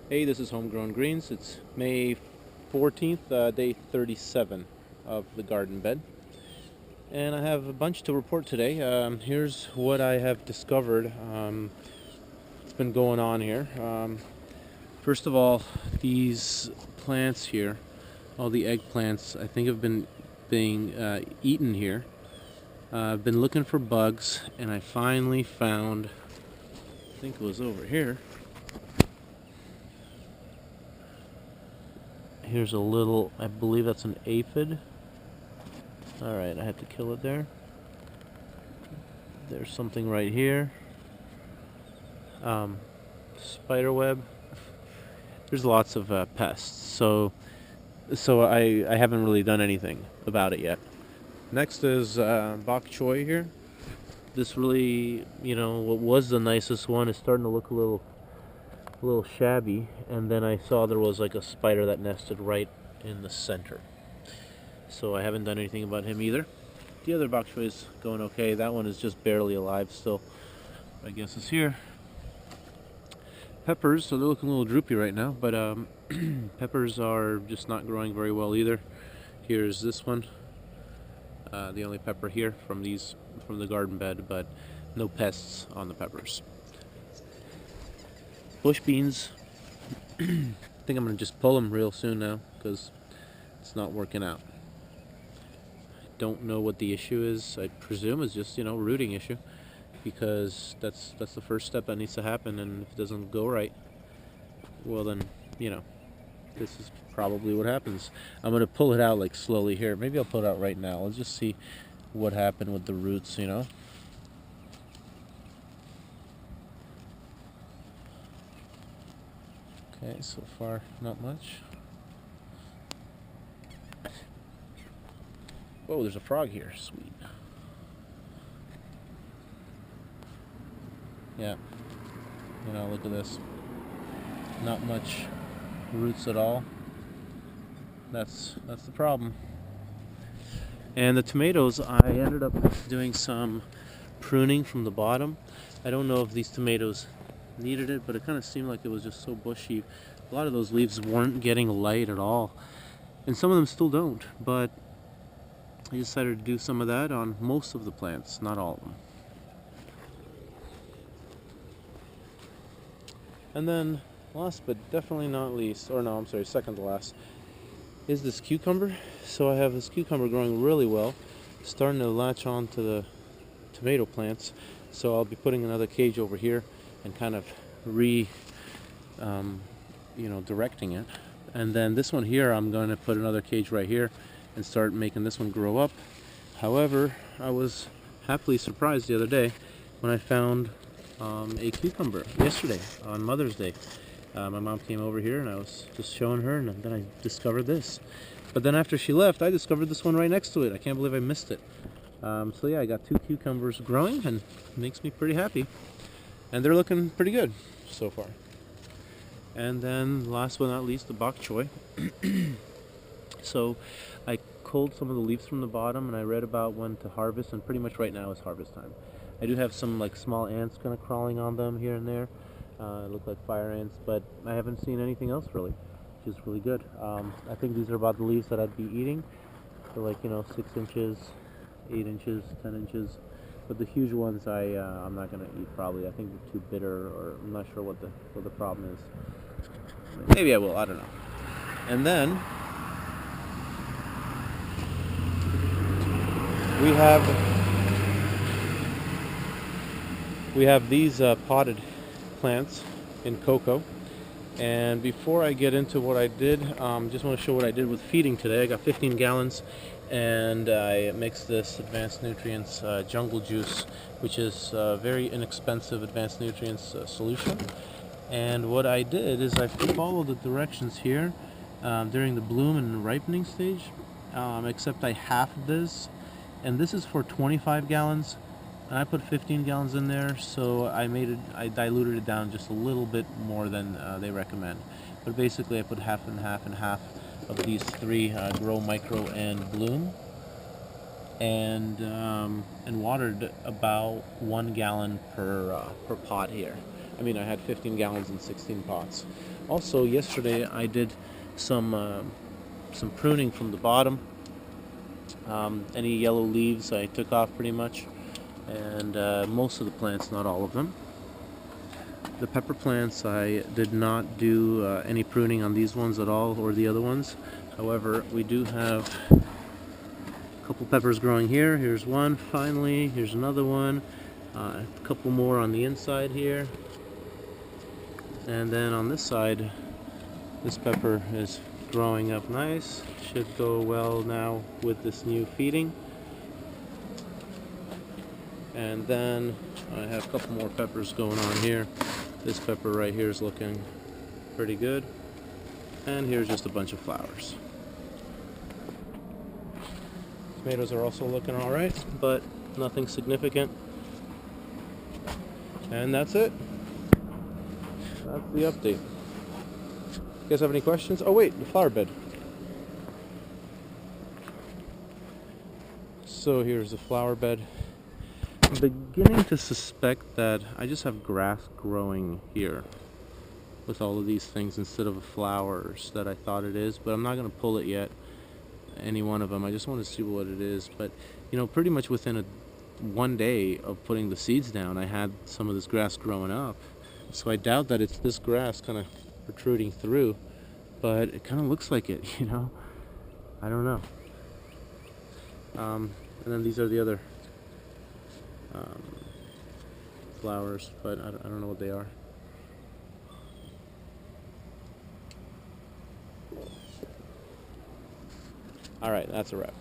Hey, this is Homegrown Greens. It's May 14th, day 37 of the garden bed. And I have a bunch to report today. Here's what I have discovered. It's been going on here. First of all, these plants here, all the eggplants, I think have been being eaten here. I've been looking for bugs, and I finally found, I think it was over here. Here's a little, I believe that's an aphid. Alright, I had to kill it there. There's something right here. Spider web. There's lots of pests, so I haven't really done anything about it yet. Next is bok choy here. This really, what was the nicest one is starting to look a little shabby, and then I saw there was like a spider that nested right in the center. So I haven't done anything about him either. The other bok choy is going okay. That one is just barely alive still. I guess it's here. Peppers, so they're looking a little droopy right now, but peppers are just not growing very well either. Here's this one, the only pepper here from the garden bed, but no pests on the peppers. Bush beans, I think I'm gonna just pull them real soon now because it's not working out. Don't know what the issue is. I presume it's just rooting issue, because that's the first step that needs to happen, and if it doesn't go right, well then this is probably what happens. I'm gonna pull it out like slowly here. Maybe I'll pull it out right now. Let's just see what happened with the roots. Okay, so far not much. Whoa, there's a frog here. Sweet. Yeah. Look at this. Not much roots at all. That's the problem. And the tomatoes, I ended up doing some pruning from the bottom. I don't know if these tomatoes needed it, but it kind of seemed like it was just so bushy. A lot of those leaves weren't getting light at all, and some of them still don't, but I decided to do some of that on most of the plants, not all of them. And then, last but definitely not least, or no, I'm sorry, second to last, is this cucumber. So I have this cucumber growing really well, starting to latch on to the tomato plants. So I'll be putting another cage over here and kind of directing it. And then this one here, I'm going to put another cage right here and start making this one grow up. However, I was happily surprised the other day when I found a cucumber yesterday on Mother's Day. My mom came over here and I was just showing her, and then I discovered this. But then after she left, I discovered this one right next to it. I can't believe I missed it. So yeah, I got 2 cucumbers growing, and it makes me pretty happy. And they're looking pretty good so far. And then last but not least, the bok choy. So I culled some of the leaves from the bottom, and I read about when to harvest, and pretty much right now is harvest time. I do have some like small ants kind of crawling on them here and there. Look like fire ants, but I haven't seen anything else really, which is really good. I think these are about the leaves that I'd be eating. They're like 6 inches, 8 inches, 10 inches. But the huge ones I'm not gonna eat probably. I think they're too bitter, or I'm not sure what the problem is. Maybe I will. I don't know. And then we have these potted plants in coco. And before I get into what I did, just want to show what I did with feeding today. I got 15 gallons, and I mixed this Advanced Nutrients Jungle Juice, which is a very inexpensive Advanced Nutrients solution. And what I did is I followed the directions here during the bloom and ripening stage, except I halved this, and this is for 25 gallons. And I put 15 gallons in there, so I diluted it down just a little bit more than they recommend. But basically I put half and half and half of these 3, Grow, Micro, and Bloom, and watered about 1 gallon per pot here. I mean, I had 15 gallons in 16 pots. Also, yesterday I did some pruning from the bottom. Any yellow leaves I took off pretty much, and most of the plants, not all of them. The pepper plants, I did not do any pruning on these ones at all, or the other ones. However, we do have a couple peppers growing here. Here's one, finally. Here's another one. A couple more on the inside here. And then on this side, this pepper is growing up nice. Should go well now with this new feeding. And then I have a couple more peppers going on here. This pepper right here is looking pretty good. And here's just a bunch of flowers. Tomatoes are also looking alright, but nothing significant. And that's it. That's the update. You guys have any questions? Oh wait, the flower bed. So here's the flower bed. I'm beginning to suspect that I just have grass growing here with all of these things instead of flowers that I thought it is, but I'm not going to pull it yet, any one of them. I just want to see what it is. But you know, pretty much within one day of putting the seeds down, I had some of this grass growing up. So I doubt that it's this grass kind of protruding through, but it kind of looks like it, you know. I don't know. And then these are the other flowers, but I don't know what they are. Alright, that's a wrap.